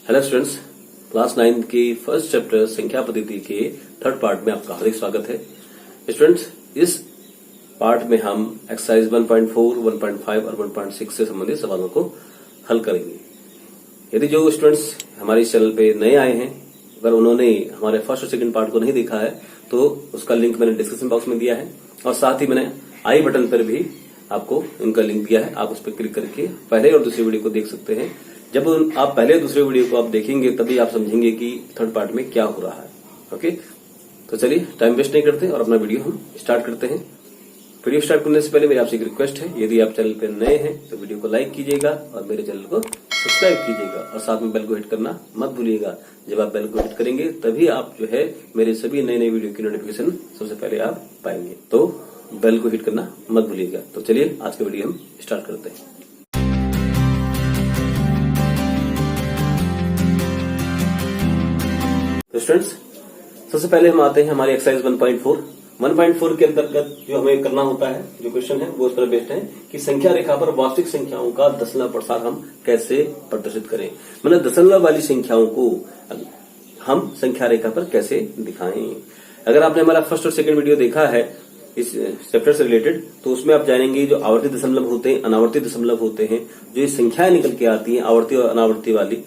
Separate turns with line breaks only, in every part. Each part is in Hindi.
हेलो स्टूडेंट्स, क्लास 9 की फर्स्ट चैप्टर संख्या पद्धति के थर्ड पार्ट में आपका हार्दिक स्वागत है। स्टूडेंट्स, इस पार्ट में हम एक्सरसाइज 1.4, 1.5 और 1.6 से संबंधित सवालों को हल करेंगे। यदि जो स्टूडेंट्स हमारे इस चैनल पे नए आए हैं, अगर उन्होंने हमारे फर्स्ट और सेकंड पार्ट को नहीं देखा है तो उसका लिंक मैंने डिस्क्रिप्शन बॉक्स में दिया है और साथ ही मैंने आई बटन पर भी आपको इनका लिंक दिया है। आप उस पर क्लिक करके पहले और दूसरे वीडियो को देख सकते हैं। जब आप पहले और दूसरे वीडियो को आप देखेंगे तभी आप समझेंगे कि थर्ड पार्ट में क्या हो रहा है। ओके, तो चलिए टाइम वेस्ट नहीं करते और अपना वीडियो हम स्टार्ट करते हैं। वीडियो स्टार्ट करने से पहले मेरी आपसे एक रिक्वेस्ट है, यदि आप चैनल पर नए हैं तो वीडियो को लाइक कीजिएगा और मेरे चैनल को सब्सक्राइब कीजिएगा और साथ में बेल को हिट करना मत भूलिएगा। जब आप बेल को हिट करेंगे तभी आप जो है मेरे सभी नए नए वीडियो की नोटिफिकेशन सबसे पहले आप पाएंगे। तो बेल को हिट करना मत भूलिएगा। तो चलिए आज का वीडियो हम स्टार्ट करते हैं। तो स्टूडेंट्स, सबसे पहले हम आते हैं हमारी एक्सरसाइज 1.4। 1.4 के अंतर्गत जो हमें करना होता है, जो क्वेश्चन है वो उस पर बेस्ड है कि संख्या रेखा पर वास्तविक संख्याओं का दशमलव प्रसार हम कैसे प्रदर्शित करें। मतलब दशमलव वाली संख्याओं को हम संख्या रेखा पर कैसे दिखाएं। अगर आपने हमारा फर्स्ट और सेकंड वीडियो देखा है इस चैप्टर से रिलेटेड, तो उसमें आप जानेंगे जो आवर्ती दशमलव होते हैं, अनावर्ती दशमलव होते हैं, जो ये संख्याएं निकल के आती हैं आवर्ती और अनावर्ती वाली,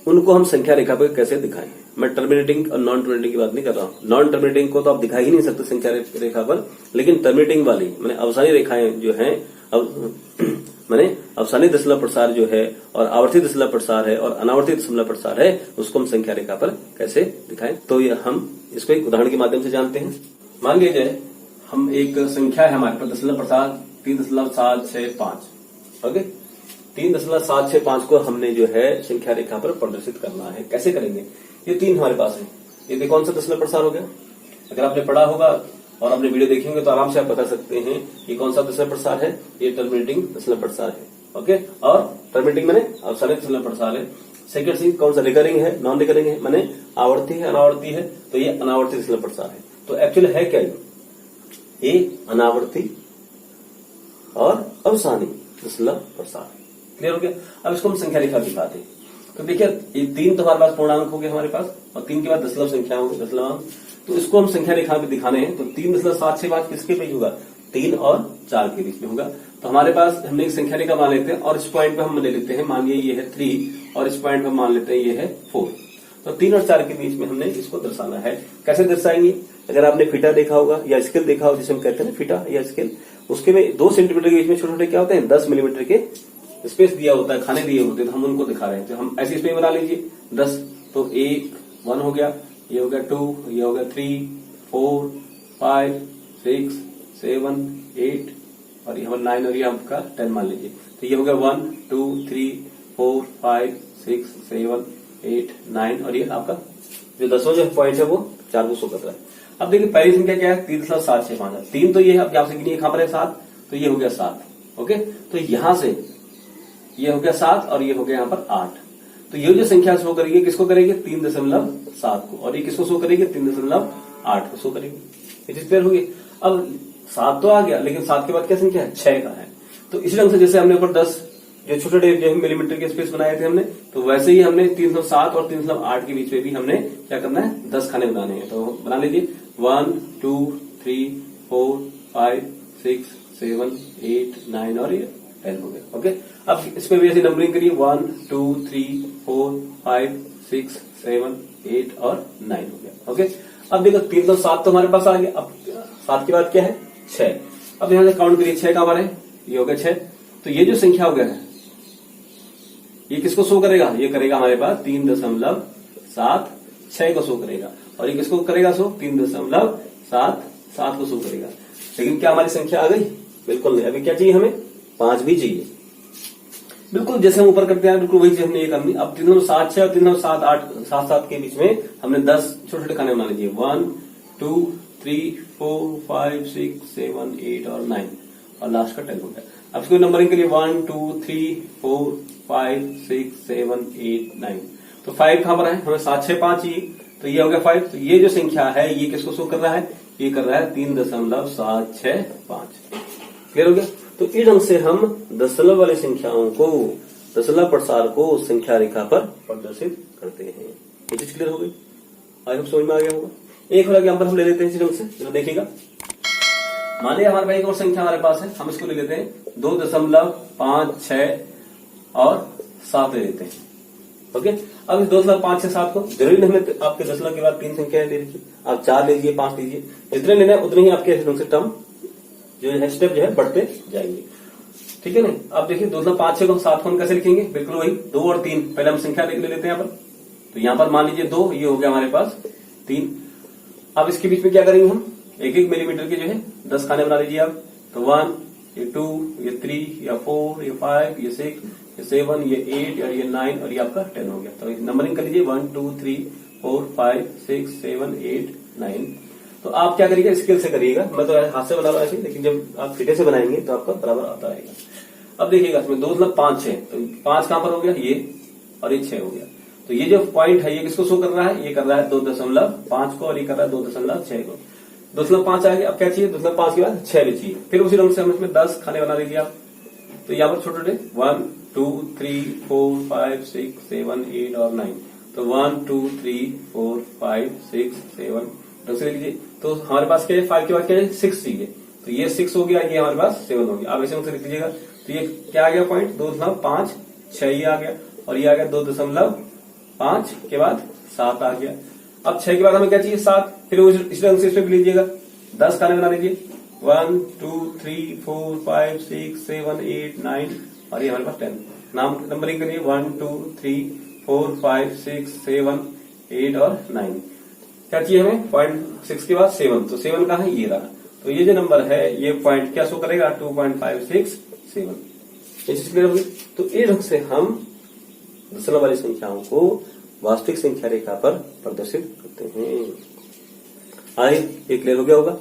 उनको हम संख्या रेखा पर कैसे दिखाएं। मैं टर्मिनेटिंग और नॉन टर्मिनेटिंग की बात नहीं कर रहा हूं। नॉन टर्मिनेटिंग को तो आप दिखा ही नहीं सकते संख्या रेखा पर, लेकिन टर्मिनेटिंग वाली मैंने अवसानी रेखाएं जो हैं, मैंने अवसानी दशमलव प्रसार जो है और आवर्ती दशमलव प्रसार है और अनावर्ती दशमलव प्रसार है, उसको हम संख्या रेखा पर कैसे दिखाएं। तो ये हम इसको एक उदाहरण के माध्यम से जानते हैं। मान लीजिए हम एक संख्या है हमारे पास दशमलव प्रसार 3.765। ओके, 3.765 को हमने जो है संख्या रेखा पर प्रदर्शित करना है। कैसे करेंगे? ये तीन हमारे पास है। ये कौन सा दशमलव प्रसार हो गया? अगर आपने पढ़ा होगा और आपने वीडियो देखेंगे तो आराम से आप बता सकते हैं ये कौन सा दशमलव प्रसार है। ये टर्मिनेटिंग दशमलव प्रसार है। ओके, और टर्मिनेटिंग मैंने अवसानी दशमलव प्रसार है। सेकंड चीज कौन सा, रिकरिंग है, नॉन रिकरिंग है, मैंने आवर्ती है, अनावर्ती है, तो ये अनावर्ती दशमलव प्रसार है। तो एक्चुअली है क्या ये अनावर्ती और अवसानी दशमलव प्रसार। क्लियर हो गया? अब इसको हम संख्या रेखा दिखाते हैं। तो देखिए ये तीन तो हमारे पास पूर्णांक हो गए हमारे पास और तीन के बाद दशमलव संख्या होगी, दशमलव। तो इसको हम संख्या रेखा में दिखाने हैं। तो 3.765 किसके बीच होगा? 3 और 4 के बीच में होगा। तो हमारे पास हमने एक संख्या रेखा मान लेते हैं और इस पॉइंट पे हम ले लेते हैं, मानिए ये है 3 और इस पॉइंट पे हम मान लेते हैं ये है 4। तो 3 और 4 के बीच में हमने इसको दर्शाना है। कैसे दर्शाएंगे? अगर आपने फीटा देखा होगा या स्केल देखा होगा, जिसे हम कहते हैं ना फीटा या स्केल, उसके में 2 सेंटीमीटर के बीच में छोटे छोटे क्या होते हैं, 10 मिलीमीटर के स्पेस दिया होता है, खाने दिए होते हैं, तो हम उनको दिखा रहे हैं। तो हम ऐसी स्पेस बना लीजिए 10। तो 1 हो गया, ये हो गया 2, ये हो गया 3, 4, 5, 6, 7, 8 और ये 9 और ये आपका 10 मान लीजिए। तो ये हो गया 1, 2, 3, 4, 5, 6, 7, 8, 9 और ये आपका जो 10वां जो पॉइंट है वो 4 को शो कर रहा है। अब देखिए पहली संख्या क्या है? 3.765। 3 तो ये है, आप से गिनिए कहां पर है 7, तो ये हो गया 7। ओके, तो यहां से ये हो गया 7 और ये हो गया यहाँ पर 8। तो ये जो संख्या शो करेगी किसको करेगी? 3.7 को, और ये किसको शो करेगी? 3.8 को शो करेगी। ये चीज क्लियर होगी? अब 7 तो आ गया, लेकिन 7 के बाद क्या संख्या है? 6 का है। तो इसी ढंग से जैसे हमने ऊपर 10 जो छोटे जो मिलीमीटर के स्पेस बनाए थे हमने, तो वैसे ही हमने 3.7 और 3.8 के बीच में भी हमने क्या करना है? 10 खाने बनाने हैं। तो बना लीजिए 1, 2, 3, 4, 5, 6, 7, 8, 9 और ये 10 हो गया। ओके, अब इसमें भी ऐसे नंबरिंग करिए 1, 2, 3, 4, 5, 6, 7, 8 और 9 हो गया। ओके, अब देखो 3.7 तो हमारे पास आ गया। अब 7 के बाद क्या है? 6। अब यहां से काउंट करिए 6 का बार है, ये हो गया 6। तो ये जो संख्या हो गया है ये किसको शो करेगा? ये करेगा हमारे पास 3.76 को शो करेगा। और ये किसको करेगा शो? 3.77 को शो करेगा। लेकिन क्या हमारी संख्या आ गई? बिल्कुल नहीं। अभी क्या चाहिए हमें? 5 भी चाहिए। बिल्कुल जैसे हम ऊपर करते हैं बिल्कुल वही चीज हमने ये करनी। अब 3.76 और 3.77 के बीच में हमने 10 छोटे छोटे खाने बना लीजिए 1, 2, 3, 4, 5, 6, 7, 8 और 9 और लास्ट का 10 हो गया। अब इसको नंबरिंग के लिए 1, 2, 3, 4, 5, 6, 7, 8, 9। तो 5 कहां पर है? हमें 765 चाहिए, तो ये हो गया 5। तो ये जो संख्या है ये किसको शो कर रहा है? ये कर रहा है 3.765। क्लियर हो गया? तो इस ढंग से हम दशमलव वाली संख्याओं को दशमलव प्रसार को उस संख्या रेखा पर प्रदर्शित करते हैं। ये चीज क्लियर हो गई, आई होप समझ में आ गया होगा। एक और एग्जाम्पल हम ले लेते हैं इसी ढंग से, चलो देखिएगा। मान लिया हमारे पास एक और संख्या हमारे पास है, हम इसको ले लेते हैं 2.56 और 7 ले लेते हैं। ओके, अब इस 2.567 को जरूरी नहीं है आपके दशमलव के बाद 3 संख्या ले लीजिए, आप 4 ले लीजिए, 5 लीजिए, जितने लेना है उतने ही आपके ढंग से टर्म जो है स्टेप जो है बढ़ते जाएंगे। ठीक है ना। अब देखिए 2.56 को 7 को हम कैसे लिखेंगे, बिल्कुल वही 2 और 3, पहले हम संख्या ले लेते हैं यहाँ पर। तो यहाँ पर मान लीजिए 2, ये हो गया हमारे पास 3। अब इसके बीच में क्या करेंगे हम, 1-1 मिलीमीटर के जो है 10 खाने बना लीजिए आप। तो 1, ये 2, ये 3, ये 4, ये 5, ये 6, ये 7, ये 8 और ये 9 और ये आपका 10 हो गया। तो नंबरिंग कर लीजिए 1, 2, 3, 4, 5, 6, 7, 8, 9। तो आप क्या करिएगा, स्केल से करिएगा, मैं तो हाथ से बना रहा हूं ऐसे, लेकिन जब आप फिटे से बनाएंगे तो आपका बराबर आता रहेगा। अब देखिएगा इसमें 2.5 है, तो 5 कहां पर हो गया, ये और ये 6 हो गया। तो ये जो पॉइंट है ये किसको शो कर रहा है, ये कर रहा है 2.5 को और ये कर रहा है 2.6 को। 2.5 आ गया, अब क्या चाहिए, 2.5 के बाद 6 भी चाहिए। फिर उसी ढंग से हम इसमें 10 खाने बना लीजिए आप। तो यहाँ पर छोटे छोटे 1, 2, 3, 4, 5, 6, 7, 8 और 9। तो 1, 2, 3, 4, 5, 6, 7 ढंग से ले लीजिए। तो हमारे पास क्या है, 5 के बाद क्या है, 6 चाहिए। तो ये 6 हो गया, ये हमारे पास 7 हो गया। आप ऐसे ढंग से लिख लीजिएगा। तो ये क्या आ गया पॉइंट, 2.5, 6 ये आ गया, और ये आ गया 2.5 के बाद 7 आ गया। अब 6 के बाद हमें क्या चाहिए, 7। फिर इस ढंग से इसमें भी लीजिएगा, 10 खाने बना लीजिए। 1, 2, 3, 4, 5, 6, 7, 8, 9 और ये हमारे पास 10। नाम नंबरिंग करिए 1, 2, 3, 4, 5, 6, 7, 8 और 9। क्या चाहिए हमें, पॉइंट 6 के बाद 7। तो 7 कहाँ है, ये रहा। तो ये जो नंबर है ये पॉइंट क्या शो करेगा, 2.567। ये चीज क्लियर होगी। तो इस ढंग से हम दशमलव वाली संख्याओं को वास्तविक संख्या रेखा पर प्रदर्शित करते हैं। आए, ये क्लियर हो गया होगा।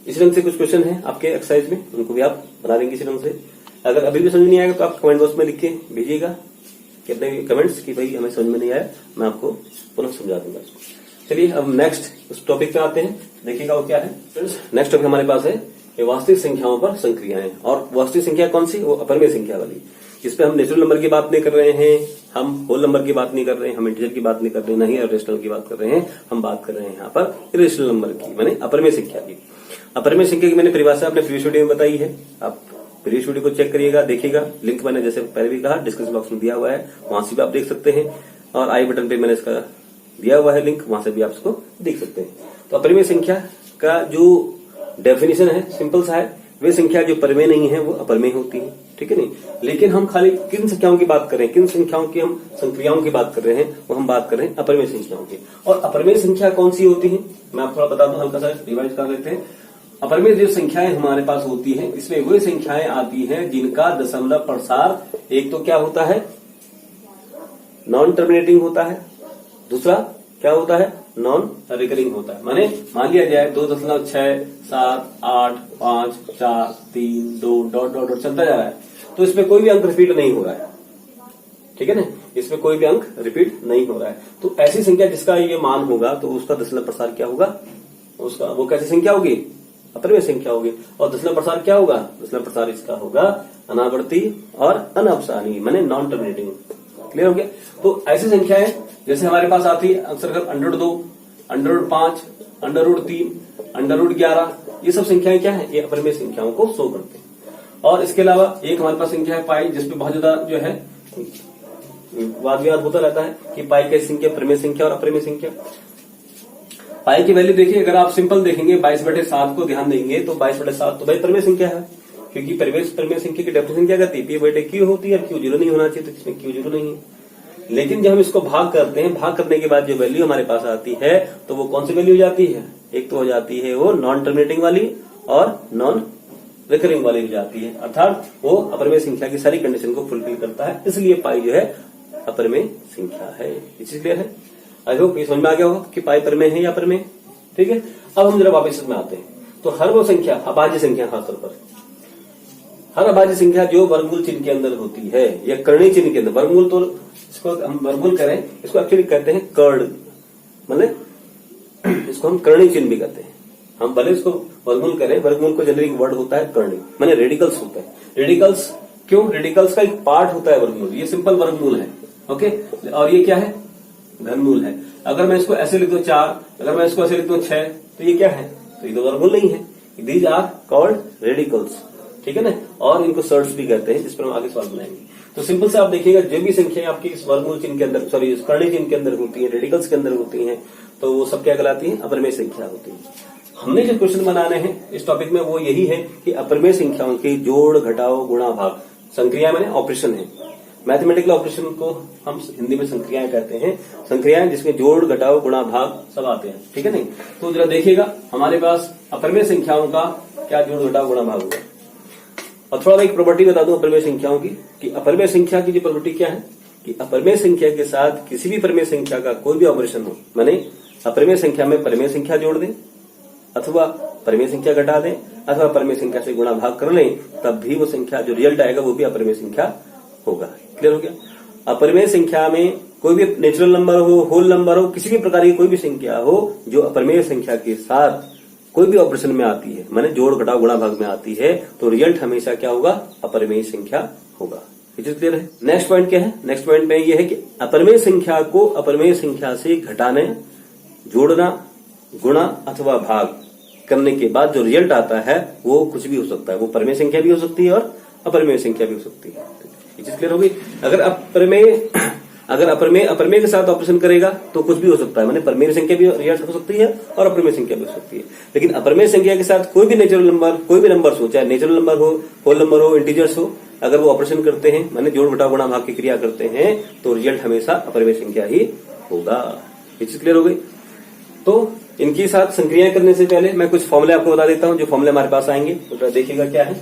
इसी ढंग से कुछ क्वेश्चन है आपके एक्सरसाइज में, उनको भी आप बना लेंगे इसी ढंग से। अगर अभी भी समझ नहीं आएगा तो आप कमेंट बॉक्स में लिख के भेजिएगा कितने कमेंट्स कि भाई हमें समझ में नहीं आया, मैं आपको पुनः समझा दूंगा इसको। चलिए अब नेक्स्ट उस टॉपिक पे आते हैं, देखिएगा वो क्या है। नेक्स्ट टॉपिक हमारे पास है ये वास्तविक संख्याओं पर संक्रियाएं। और वास्तविक संख्या कौन सी, वो अपरिमेय संख्या वाली, जिसपे हम नेचुरल नंबर की बात नहीं कर रहे हैं, हम होल नंबर की बात नहीं कर रहे हैं, हम इंटीजर की बात नहीं कर रहे हैं, नहीं इरेशनल की बात कर रहे हैं, हम बात कर रहे हैं यहाँ पर इरेशनल नंबर की, माने अपरिमेय संख्या की। अपरिमेय संख्या की मैंने परिभाषा अपने प्रीवियस वीडियो में बताई है, आप प्रीवियस वीडियो को चेक करिएगा, देखिएगा। लिंक मैंने जैसे पहले भी कहा डिस्क्रिप्शन बॉक्स में दिया हुआ है, वहां से भी आप देख सकते हैं, और आई बटन पे मैंने इसका दिया हुआ है लिंक, वहां से भी आप इसको देख सकते हैं। तो अपरिमेय संख्या का जो डेफिनेशन है सिंपल सा है, वे संख्या जो परिमेय नहीं है वो अपरिमेय होती है, ठीक है नहीं। लेकिन हम खाली किन संख्याओं की बात कर रहे हैं, किन संख्याओं की हम संक्रियाओं की बात कर रहे हैं, वो हम बात कर रहे हैं अपरिमेय संख्याओं की। और अपरिमेय संख्या कौन सी होती है, मैं आपको थोड़ा बता दूं, हल्का सा रिवाइज कर लेते हैं। अपरिमेय जो संख्याएं हमारे पास होती हैं, इसमें वे संख्याएं आती हैं जिनका दशमलव प्रसार एक तो क्या होता है, नॉन टर्मिनेटिंग होता है, दूसरा क्या होता है, नॉन रिकरिंग होता है। माने मान लिया जाए 2.6, 7, 8, 5, 4, 3, 2 डॉट डॉट डॉट चलता जा रहा है, तो इसमें कोई भी अंक रिपीट नहीं हो रहा है, ठीक है ना, इसमें कोई भी अंक रिपीट नहीं हो रहा है। तो ऐसी संख्या जिसका ये मान होगा तो उसका दशमलव प्रसार क्या होगा, उसका वो कैसी संख्या होगी, अपरिमेय संख्या होगी। और दशमलव प्रसार क्या होगा, दशमलव प्रसार इसका होगा अनावर्ती और अनअवसानी, माने नॉन टर्मिनेटिंग। क्लियर हो गया। तो ऐसी संख्याएं जैसे हमारे पास आती है अक्सर √2, √5, √3, √11, ये सब संख्याएं क्या है, ये अपरिमेय संख्याओं को शो करते हैं। और इसके अलावा एक हमारे पास संख्या है पाई, जिसपे बहुत ज्यादा जो है वाद विवाद होता रहता है कि पाई कैसी संख्या, परिमेय संख्या और अपरिमेय संख्या। पाई की वैल्यू देखिए, अगर आप सिंपल देखेंगे 22/7 को ध्यान देंगे तो 22/7 तो भाई परिमेय संख्या है, क्योंकि परिमेय संख्या की डेफिनेशन क्या कहती है, P/Q होती है, Q 0 नहीं होना चाहिए, तो इसमें Q 0 नहीं है। लेकिन जब हम इसको भाग करते हैं, भाग करने के बाद जो वैल्यू हमारे पास आती है तो वो कौन सी वैल्यू हो जाती है, एक तो हो जाती है वो नॉन टर्मिनेटिंग वाली और नॉन रिकरिंग वाली हो जाती है, अर्थात वो अपरिमेय संख्या की सारी कंडीशन को फुलफिल करता है, इसलिए पाई जो है अपरिमेय संख्या है। ये चीज क्लियर है, आई होप ये समझ में आ गया होगा कि पाई परिमेय है या अपरिमेय, ठीक है। अब हम जरा वापस इसमें आते हैं, तो हर वो संख्या, अभाज्य संख्या खासतौर पर, हर अभाज्य संख्या जो वर्गमूल चिन्ह के अंदर होती है या कर्ण चिन्ह के अंदर, वर्गमूल तो इसको हम वर्गमूल करें, इसको एक्चुअली कहते हैं कर्ण, मतलब इसको हम कर्णी चिन्ह भी कहते हैं। हम भले इसको वर्गमूल करें, वर्गमूल को जनरली वर्ड होता है कर्णी, माने रेडिकल्स होता है। रेडिकल्स क्यों? रेडिकल्स का एक पार्ट होता है वर्गमूल, ये सिंपल वर्गमूल है। ओके, और ये क्या है? घनमूल है। अगर मैं इसको ऐसे लिख दूं 4, अगर मैं इसको ऐसे लिख दूं 6, तो ये क्या है? तो ये तो वर्गमूल नहीं है। दीज आर कॉल्ड रेडिकल्स, ठीक है ना, और इनको सर्ट्स भी कहते हैं, जिस पर हम आगे सवाल बनाएंगे। तो सिंपल से आप देखिएगा, जो भी संख्याएं आपकी इस वर्गमूल चिन्ह के अंदर, सॉरी, इस कर्णीय चिन्ह के अंदर होती है, रेडिकल्स के अंदर होती हैं, तो वो सब क्या कहलाती है? अपरिमेय संख्या होती है। हमने जो क्वेश्चन बनाने हैं इस टॉपिक में वो यही है कि अपरिमेय संख्याओं के जोड़, घटाओ, गुणा, भाग, संक्रिया मैंने ऑपरेशन है। मैथमेटिकल ऑपरेशन को हम हिंदी में संक्रियाएं कहते हैं। संक्रियाएं जिसमें जोड़, घटाओ, गुणा, भाग सब आते हैं, ठीक है नहीं। तो जरा देखिएगा, हमारे पास अपरिमेय संख्याओं का क्या जोड़, घटाओ, गुणा, भाग होगा। और थोड़ा मैं एक प्रॉपर्टी बता दूं अपरिमेय संख्याओं की, कि अपरिमेय संख्या की जो प्रॉपर्टी क्या है कि अपरिमेय संख्या के साथ किसी भी परिमेय संख्या का कोई भी ऑपरेशन हो, माने अपरिमेय संख्या में परिमेय संख्या जोड़ दें, अथवा परिमेय संख्या घटा दें, अथवा परिमेय संख्या से गुणा भाग कर लें, तब भी वो संख्या जो रिजल्ट आएगा वो भी अपरिमेय संख्या होगा। क्लियर हो गया? अपरिमेय संख्या में कोई भी नेचुरल नंबर हो, होल नंबर हो, किसी भी प्रकार की कोई भी संख्या हो जो अपरिमेय संख्या के साथ कोई भी ऑपरेशन में आती है, माने जोड़, घटाव, गुणा, भाग में आती है, तो रिजल्ट हमेशा क्या होगा? अपरिमेय संख्या होगा। ये चीज क्लियर है? नेक्स्ट पॉइंट क्या है? नेक्स्ट पॉइंट में ये है कि अपरिमेय संख्या को अपरिमेय संख्या से घटाने, जोड़ना, गुणा अथवा भाग करने के बाद जो रिजल्ट आता है वो कुछ भी हो सकता है। वो परिमेय संख्या भी हो सकती है और अपरिमेय संख्या भी हो सकती है। ये चीज क्लियर होगी? अगर अपरिमेय के साथ ऑपरेशन करेगा तो कुछ भी हो सकता है, माने परिमेय संख्या भी रिजल्ट हो सकती है और अपरिमेय संख्या भी हो सकती है। लेकिन अपरिमेय संख्या के साथ कोई भी नेचुरल नंबर, कोई भी नंबर हो, चाहे नेचुरल नंबर हो, होल नंबर हो, इंटीजर्स हो, अगर वो ऑपरेशन करते हैं, माने जोड़, घटाव, गुणा, भाग की क्रिया करते हैं, तो रिजल्ट हमेशा अपरिमेय संख्या ही होगा। ये चीज क्लियर हो गई? तो इनके साथ संक्रियाएं करने से पहले मैं कुछ फॉर्मूले आपको बता देता हूं, जो फॉर्मूले हमारे पास आएंगे। तो देखिएगा क्या है।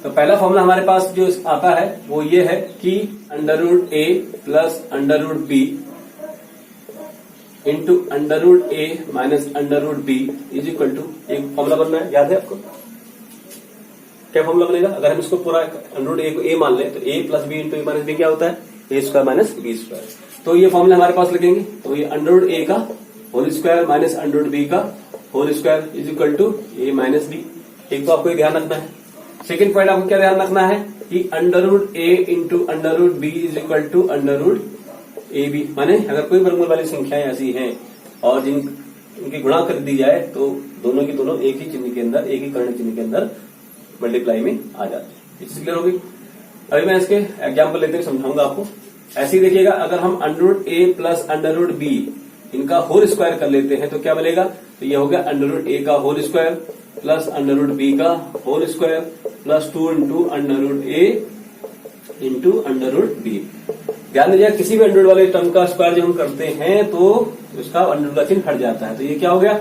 तो पहला फॉर्मूला हमारे पास जो आता है वो ये है कि √a plus √b into √a minus √b is equal to, एक फॉर्मूला बनना है, याद है आपको? क्या फॉर्मूला बनेगा? अगर हम इसको पूरा √a को a मान लें तो a plus B into A minus B क्या होता है? a square minus B square. तो ये फॉर्मूला हमारे पास लगेंगे। तो ये √a का होल स्क्वायर माइनस √b का whole square is equal to a minus B. एक तो आपको ध्यान रखना है। सेकेंड पॉइंट आपको क्या ध्यान रखना है कि √a into √b is equal to √ab। माने अगर कोई वर्गमूल वाली संख्याएं ऐसी हैं और इनकी गुणा कर दी जाए तो दोनों की दोनों एक ही चिन्ह के अंदर, एक ही कर्ण चिन्ह के अंदर मल्टीप्लाई में आ जाते हैं। ये चीज क्लियर होगी? अभी मैं इसके एग्जाम्पल लेते हुए समझाऊंगा आपको। ऐसे ही देखिएगा, अगर हम √a प्लस √b इनका होल स्क्वायर कर लेते हैं तो क्या बनेगा? तो ये हो गया √a का होल स्क्वायर प्लस √b का whole square plus 2 into √a into √b। ध्यान दीजिए, किसी भी अंडर वाले टर्म का स्क्वायर जब हम करते हैं तो उसका अंडर का चिन्ह हट जाता है। तो ये क्या हो गया?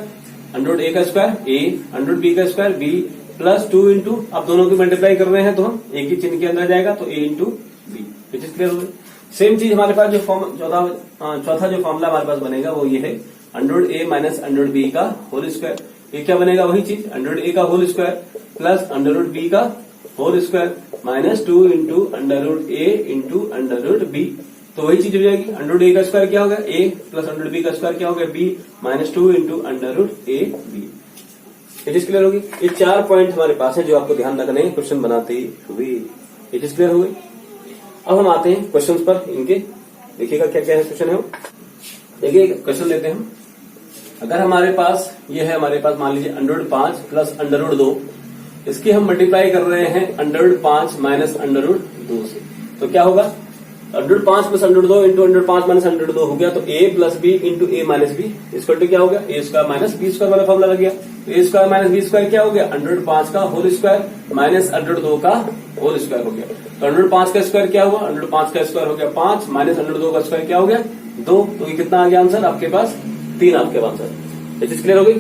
√a का स्क्वायर a, √b का स्क्वायर b प्लस 2 इंटू, अब दोनों की मल्टीप्लाई कर रहे हैं तो हम एक ही चिन्ह के अंदर जाएगा, तो a into B. Which is clear हो गई? सेम चीज हमारे पास जो चौथा जो फॉर्मूला हमारे पास बनेगा वो ये है √a माइनस √b का होल स्क्वायर। ये क्या बनेगा? वही चीज, √a का होल स्क्वायर प्लस √b का whole square minus 2 into √a into √b। तो वही चीज हो जाएगी। √a का स्क्वायर क्या होगा? a प्लस √b का स्क्वायर क्या होगा? b minus 2 into √ab। ये चीज क्लियर होगी? ये 4 पॉइंट हमारे पास है जो आपको ध्यान रखने हैं क्वेश्चन बनाते हुए। ये चीज क्लियर हो गई? अब हम आते हैं क्वेश्चंस पर इनके। देखिएगा क्या क्या है क्वेश्चन है। देखिए क्वेश्चन लेते हैं हम। अगर हमारे पास ये है, हमारे पास मान लीजिए √5 प्लस √2, इसकी हम मल्टीप्लाई कर रहे हैं √5 माइनस √2 से, तो क्या होगा? √5 प्लस √2 इंटू √5 माइनस √2 हो गया, तो a plus B into a minus B इसको टू क्या हो गया? a square minus B square वाला फॉर्मूला लग गया। तो a square minus B square क्या हो गया? √5 का होल स्क्वायर माइनस √2 का होल स्क्वायर हो गया। तो √5 का स्क्वायर क्या हुआ? √5 का स्क्वायर हो गया 5 माइनस √2 का स्क्वायर क्या हो गया? 2। तो ये कितना आ गया आंसर आपके पास? 3 आपके पास आंसर। ये चीज क्लियर हो गई?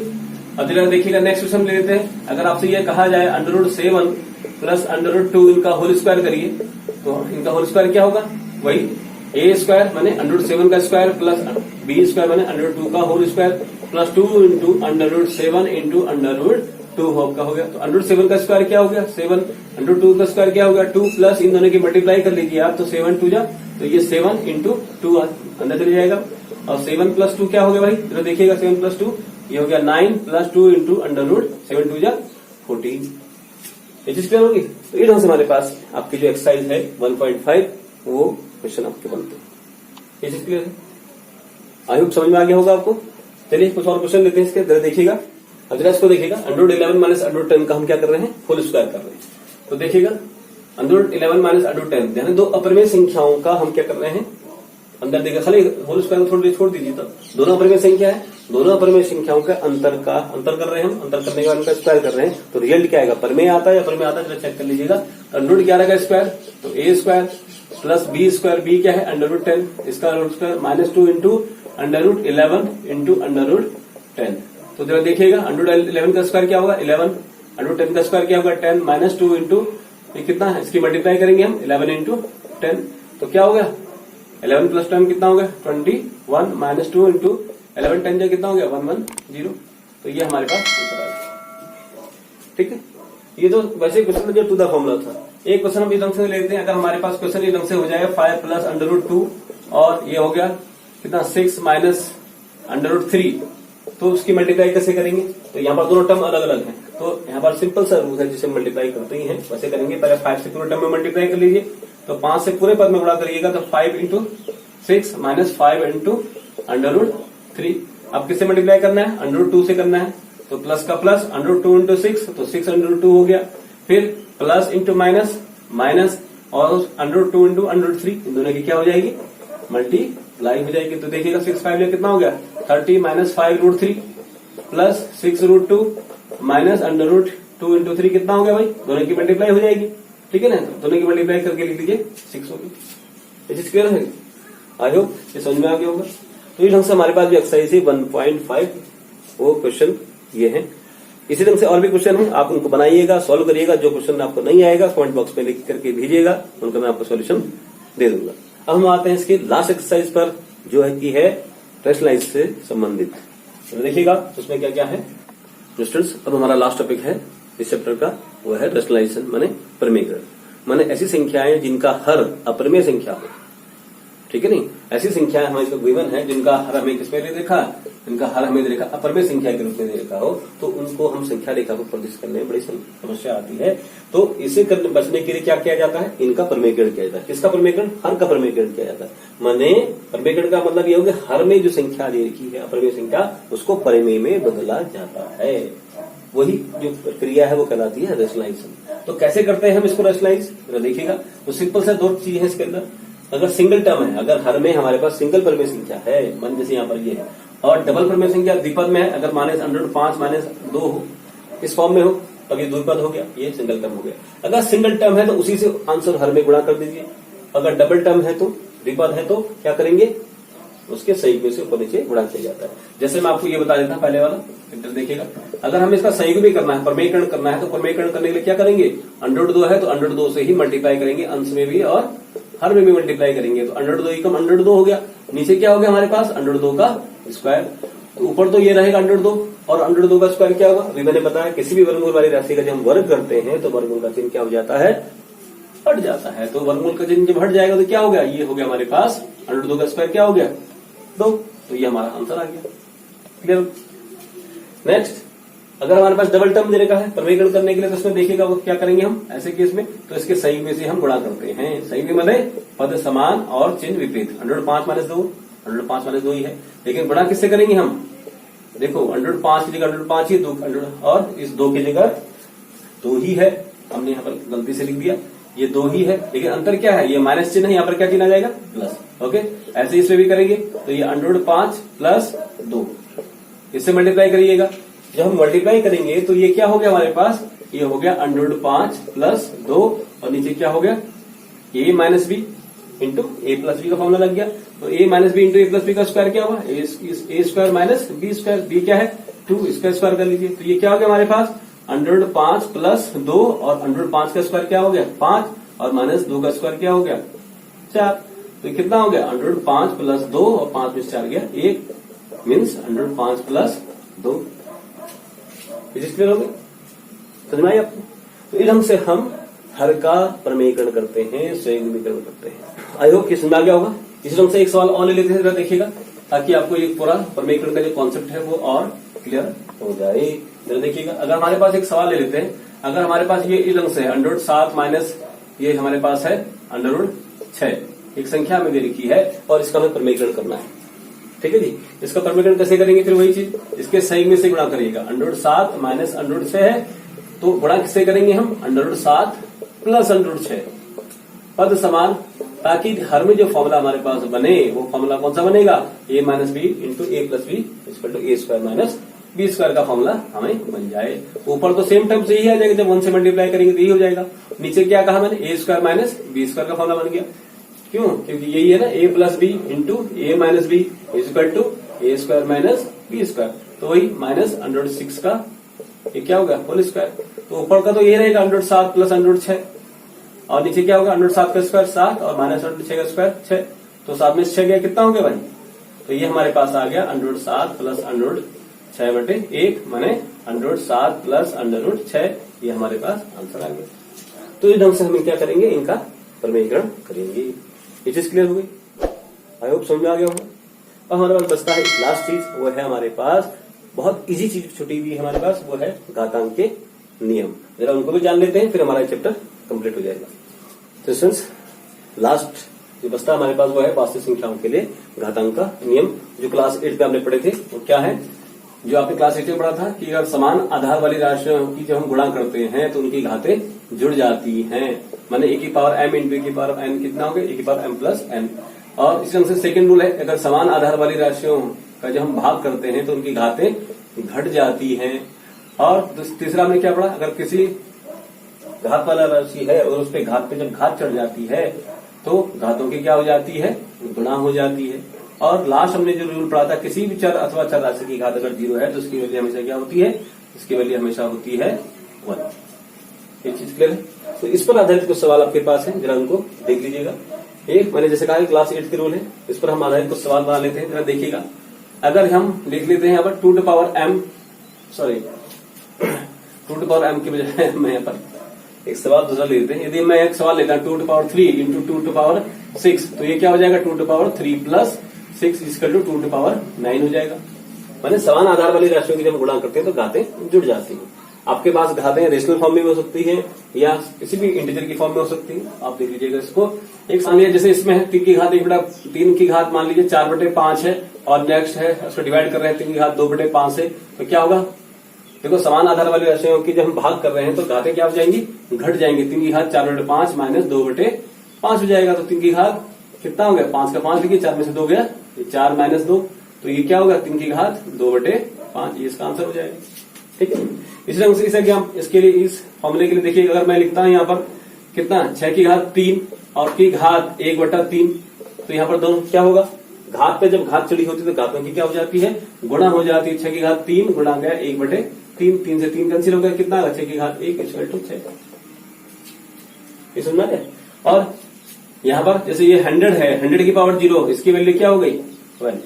अब जरा देखिएगा नेक्स्ट क्वेश्चन ले लेते हैं। अगर आपसे ये कहा जाए √7 प्लस √2 इनका होल स्क्वायर करिए, तो इनका होल स्क्वायर क्या होगा? वही a स्क्वायर माने √7 का स्क्वायर प्लस b स्क्वायर माने √2 का whole square plus 2 into √7 into √2 का हो गया। तो √7 का स्क्वायर क्या हो गया? 7। √2 का स्क्वायर क्या हो गया? 2 प्लस इन दोनों की मल्टीप्लाई कर लीजिए आप, तो 7 2 जा, तो ये 7 इंटू 2 अंदर चले जाएगा। और 7 प्लस 2 क्या हो गया भाई? जरा देखिएगा, 7 प्लस 2 ये हो गया 9 प्लस 2 इंटू √7 2 जा 14। ये चीज क्लियर होगी? तो ये ढंग से हमारे पास आपकी जो एक्सरसाइज है 1.5 वो क्वेश्चन आपके बनते हैं। ये चीज क्लियर है? आई होप समझ में आ गया होगा आपको। चलिए कुछ और क्वेश्चन लेते हैं इसके, जरा देखिएगा। अब जरा इसको देखिएगा, √11 माइनस √10 का हम क्या कर रहे हैं, होल स्क्वायर कर रहे हैं। तो देखिएगा √11 माइनस √10 यानी दो अपरिमेय संख्याओं का हम क्या कर रहे हैं, अंदर देखिए खाली होल स्क्वायर को थोड़ी छोड़ दीजिए। तो दोनों अपरिमेय संख्या है, दोनों अपरिमेय संख्याओं का अंतर कर रहे हैं हम, अंतर करने के बाद उनका स्क्वायर कर रहे हैं। तो रिजल्ट क्या आएगा, परिमेय आता है या अपरिमेय आता है, जरा चेक कर लीजिएगा। √11 का स्क्वायर तो a square plus b square, b क्या है √10, इसका रूट स्क्वायर -2 इंटू √11 इंटू √10। तो जरा देखिएगा √11 का स्क्वायर क्या होगा 11, √10 का स्क्वायर क्या होगा 10, -2 इंटू ये कितना है, इसकी मल्टीप्लाई करेंगे हम 11 इंटू 10। तो क्या हो गया 11 प्लस 10 कितना हो गया 21, -2 इंटू 11 10 जो कितना हो गया 110। तो ये हमारे पास आंसर आ गया। ठीक है, ये तो वैसे क्वेश्चन जो टू द फॉर्मूला था। एक क्वेश्चन हम इस ढंग से लेते हैं, अगर हमारे पास क्वेश्चन इस ढंग से हो जाए 5 प्लस √2 और ये हो गया कितना 6 माइनस √3, तो उसकी मल्टीप्लाई कैसे करेंगे। तो यहाँ पर दोनों टर्म अलग अलग हैं, तो यहाँ पर सिंपल सा रूल है जिसे मल्टीप्लाई करते ही हैं वैसे करेंगे। पहले 5 से पूरे टर्म में मल्टीप्लाई कर लीजिए, तो 5 से पूरे पद में गुणा करिएगा तो 5 इंटू 6 माइनस 5 इंटू √3। अब किससे मल्टीप्लाई करना है, √2 से करना है। तो प्लस का प्लस √2 इंटू 6 तो 6 √2 हो गया, फिर प्लस इंटू माइनस माइनस और √2 इंटू √3, इन दोनों की क्या हो जाएगी मल्टीप्लाई हो जाएगी। तो देखिएगा 6 5 ये कितना हो गया 30 माइनस 5 √3 प्लस 6 √2 माइनस √2 इंटू 3 कितना हो गया भाई, दोनों की मल्टीप्लाई हो जाएगी। ठीक है ना, दोनों की मल्टीप्लाई करके लिख लीजिए 6 होगी। ये चीज क्लियर है, आई होप ये समझ में आ गया होगा। तो इस ढंग से हमारे पास जो एक्सरसाइज है 1.5 वो क्वेश्चन ये है। इसी ढंग से और भी क्वेश्चन है, आप उनको बनाइएगा, सॉल्व करिएगा। जो क्वेश्चन आपको नहीं आएगा कमेंट बॉक्स में लिख करके भेजिएगा, उनका मैं आपको सॉल्यूशन दे दूंगा। अब हम आते हैं इसकी लास्ट एक्सरसाइज पर जो है की है रैशनलाइज से संबंधित। तो देखिएगा उसमें क्या क्या है स्टूडेंट्स। अब हमारा लास्ट टॉपिक है इस चैप्टर का, वो है रैशनलाइजेशन माने परिमेयकरण, माने ऐसी संख्याएं जिनका हर अपरिमेय संख्या हो। ठीक है नहीं, ऐसी संख्याएं हमारे इसमें गिवन है जिनका हर हमें किसमें दे देखा, इनका हर हमें दे रखा अपरिमेय संख्या के रूप में दे रखा हो, तो उनको हम संख्या रेखा को प्रदर्शित करने में बड़ी समस्या आती है। तो इसे करने बचने के लिए क्या किया जाता है, इनका परिमेयकरण किया जाता है। किसका परिमेयकरण, हर का परिमेयकरण किया जाता है। माने परिमेयकरण का मतलब ये हो गया हर में जो संख्या दे रखी है अपरिमेय संख्या, उसको परिमेय में बदला जाता है। वही जो प्रक्रिया है वो कहलाती है रैशनलाइजेशन। तो कैसे करते हैं हम इसको रैशनलाइज, देखिएगा। तो सिंपल से दो चीज है इसके अंदर। अगर सिंगल टर्म है, अगर हर में हमारे पास सिंगल परिमेय संख्या है, मान जैसे यहाँ पर ये है, और डबल परिमेय संख्या द्विपद में है, अगर -√5 -2 हो इस फॉर्म में हो तब ये द्विपद हो गया, ये सिंगल टर्म हो गया। अगर सिंगल टर्म है तो उसी से आंसर हर में गुणा कर दीजिए। अगर डबल टर्म है तो द्विपद है तो क्या करेंगे, उसके संयुग में से ऊपर नीचे गुणा किया जाता है। जैसे मैं आपको ये बता देता हूं पहले वाला, इधर देखिएगा। अगर हमें इसका संयुग भी करना है, परिमेयकरण करना है, तो परिमेयकरण करने के लिए क्या करेंगे, √2 है तो √2 से ही मल्टीप्लाई करेंगे, अंश में भी और हर में भी मल्टीप्लाई करेंगे। तो √2 एकम √2 हो गया, नीचे क्या हो गया हमारे पास √2 का स्क्वायर। तो ऊपर तो ये रहेगा √2 और √2 का स्क्वायर क्या होगा, अभी मैंने बताया किसी भी वर्गमूल वाली राशि का जब हम वर्ग करते हैं तो वर्गमूल का चिन्ह क्या हो जाता है, हट जाता है। तो वर्गमूल का चिन्ह जब हट जाएगा तो क्या हो गया, ये हो गया हमारे पास √2 का स्क्वायर क्या हो गया 2। तो ये हमारा आंसर आ गया। क्लियर। नेक्स्ट, अगर हमारे पास डबल टर्म दे रखा है परिमेयकरण करने के लिए, तो इसमें देखिएगा वो क्या करेंगे हम ऐसे केस में, तो इसके संयुग में से हम गुणा करते हैं। संयुग में माने पद समान और चिन्ह विपरीत। 105 - 2 105 - 2 ही है, लेकिन गुणा किससे करेंगे हम, देखो 105 की जगह 105 ही, 2 और इस 2 की जगह 2 ही है। हमने यहाँ पर गलती से लिख दिया, ये 2 ही है, लेकिन अंतर क्या है, ये माइनस चिन्ह है, यहाँ पर क्या चिन्ह आ जाएगा प्लस। ओके, ऐसे इसमें भी करेंगे तो ये 105 + 2 इससे मल्टीप्लाई करिएगा। जब हम मल्टीप्लाई करेंगे तो ये क्या हो गया हमारे पास, ये हो गया 105 + 2 और नीचे क्या हो गया a - b into a + b का फॉर्मूला लग गया। तो a - b into a + b का स्क्वायर क्या होगा, a square minus b square, b क्या है 2, इसका स्क्वायर कर लीजिए। तो ये क्या हो गया हमारे पास 105 + 2 और 105 का स्क्वायर क्या हो गया 5 और -2 का स्क्वायर क्या हो गया 4। तो कितना हो गया 105 + 2 और 5 में 4 गया 1, मीन्स 105 + 2। क्लियर हो गया, समझ में आई आपको। तो इस ढंग से हम हर का परिमेयकरण करते हैं, संयुग्मीकरण करते हैं। आई होप कि समझ में आ गया होगा। इस ढंग से एक सवाल और ले लेते हैं, देखिएगा, ताकि आपको ये पूरा परिमेयकरण का जो कॉन्सेप्ट है वो और क्लियर हो जाए। जरा देखिएगा, अगर हमारे पास एक सवाल ले लेते हैं, अगर हमारे पास ये इस ढंग से है 107 - ये हमारे पास है √6 एक संख्या में दे रखी है और इसका हमें प्रमेयकरण करना है। ठीक है जी, इसका प्रमेयकरण कैसे करेंगे? फिर वही चीज, इसके सही में से गुणा करिएगा। √7 माइनस √6 है तो गुणा किससे करेंगे हम? √7 प्लस √6 पद समान, ताकि हर में जो फॉर्मूला हमारे पास बने वो फॉर्मूला कौन सा बनेगा? a minus B into A plus B equal to A square minus B square का फॉर्मूला हमें बन जाए। ऊपर तो सेम टर्म से ही आ जाएगा, जब 1 से मल्टीप्लाई करेंगे तो यही हो जाएगा। नीचे क्या कहा मैंने? A square minus B square का फॉर्मूला बन गया। क्यों? क्योंकि यही है ना, a plus B into A minus B equal to A square minus B square. तो वही माइनस √6 का ये क्या होगा? Whole square. तो ऊपर का तो ये रहेगा √7 प्लस √6 और नीचे क्या होगा? √7 का स्क्वायर 7 और माइनस √6 का स्क्वायर 6। तो 7 में 6 गया, कितना हो गया भाई? तो ये हमारे पास आ गया √7 प्लस √6 बटे 1 माने √7 प्लस √6। ये हमारे पास आंसर आ गया। तो इस ढंग से हम क्या करेंगे? इनका प्रमेयकरण करेंगे। ये चीज क्लियर हो गई? आई होप समझ में आ गया होगा। अब हमारे पास बचता है लास्ट चीज, वो है हमारे पास बहुत इजी चीज छुट्टी हुई हमारे पास, वो है घातांक के नियम। जरा उनको भी जान लेते हैं, फिर हमारा चैप्टर कंप्लीट हो जाएगा। तो स्टूडेंट्स, लास्ट जो बचता हमारे पास वो है वास्तविक संख्याओं के लिए घातांक का नियम, जो क्लास 8 में हमने पढ़े थे। वो क्या है? जो आपने क्लास 8 में पढ़ा था कि अगर समान आधार वाली राशियों की जब हम गुणा करते हैं तो उनकी घातें जुड़ जाती हैं। माने e की पावर m इंटू e की पावर n कितना हो गया? e की पावर m प्लस n। और इस ढंग से सेकेंड रूल है, अगर समान आधार वाली राशियों का जब हम भाग करते हैं तो उनकी घातें घट जाती हैं। और तीसरा हमने क्या पढ़ा? अगर किसी घात वाला राशि है और उस पे घात पे जब घात चढ़ जाती है तो घातों की क्या हो जाती है? गुणा हो जाती है। और लास्ट हमने जो रूल पढ़ा था, किसी भी चर अथवा चर राशि की घात अगर 0 है तो उसकी वैल्यू हमेशा क्या होती है? इसकी वैल्यू हमेशा होती है 1। ये चीज क्लियर है? तो इस पर आधारित कुछ सवाल आपके पास है, जरा उनको देख लीजिएगा। एक मैंने जैसे कहा क्लास 8 के रूल है, इस पर हम आधारित कुछ सवाल बना लेते हैं, जरा देखिएगा। अगर हम लिख लेते हैं यहाँ पर 2 टू पावर m की बजाय मैं यहाँ पर एक सवाल दूसरा ले लेते हैं। यदि मैं एक सवाल लेता हूँ 2 to power 3 into 2 to power 6, तो ये क्या हो जाएगा? 2 to power 3 plus 6 equal to 2 to power 9 हो जाएगा। माने समान आधार वाली राशियों की जब गुणा करते हैं तो घातें जुड़ जाती हैं। आपके पास घातें रेशनल फॉर्म में भी हो सकती है या किसी भी इंटीजर की फॉर्म में हो सकती है। आप देख लीजिएगा इसको। एक मान लीजिए जैसे इसमें है 3 की घात 1/3 की घात मान लीजिए 4/5 है, और नेक्स्ट है उसको डिवाइड कर रहे हैं 3 की घात 2/5 से, तो क्या होगा? देखो समान आधार वाली राशियों की जब हम भाग कर रहे हैं तो घातें क्या हो जाएंगी? घट जाएंगी। 3 की घात 4/5 माइनस 2/5 हो जाएगा। तो 3 की घात कितना हो गया? 5 का 5 लिखिए, 4 में से 2 गया, 4 माइनस 2, तो ये क्या होगा? 3 की घात 2/5, ये इसका आंसर हो जाएगा। ठीक है, इसी ढंग से हम इसके लिए इस फॉर्मूले के लिए देखिए, अगर मैं लिखता हूं यहाँ पर कितना? 6 की घात 3 और की घात 1/3, तो यहाँ पर दोनों क्या होगा? घात पे जब घात चढ़ी होती है तो घातों की क्या हो जाती है? गुणा हो जाती है। 6 की घात 3 गुणा गया 1/3, 3 से 3 कैंसिल हो गया, कितना? 6 की घात 1 इक्वल टू 6। ये समझ में? और यहाँ पर जैसे ये 100 है, 100 की पावर 0, इसकी वैल्यू क्या हो गई? 1।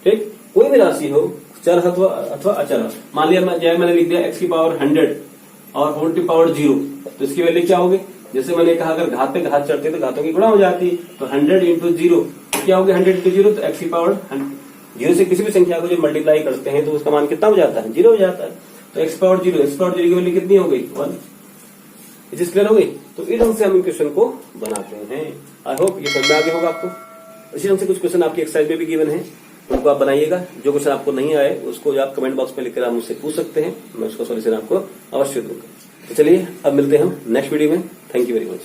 ठीक, कोई भी राशि हो, चर अथवा अचर। मान लिया मैंने लिख दिया x की पावर 100 और होल की पावर 0, तो इसकी वैल्यू क्या होगी? जैसे मैंने कहा अगर घात पे घात चढ़ते तो घातों की गुणा हो जाती है। तो 100 इंटू 0 क्या हो गया? 100 इंटू 0 तो x की पावर 0 से किसी भी संख्या को जब मल्टीप्लाई करते हैं तो उसका मान कितना हो जाता है? 0 हो जाता है। तो x पावर 0 की वैल्यू कितनी हो गई? 1। ये चीज क्लियर हो गई? तो इस ढंग से हम क्वेश्चन को बनाते हैं। आई होप ये समझ में आ गया होगा आपको। इसी ढंग से कुछ क्वेश्चन आपकी एक्सरसाइज में भी गिवन है, उनको आप बनाइएगा। जो क्वेश्चन आपको नहीं आए उसको आप कमेंट बॉक्स में लिखकर आप मुझसे पूछ सकते हैं, मैं उसका सॉल्यूशन आपको अवश्य दूंगा। तो चलिए अब मिलते हैं हम नेक्स्ट वीडियो में। Thank you very much.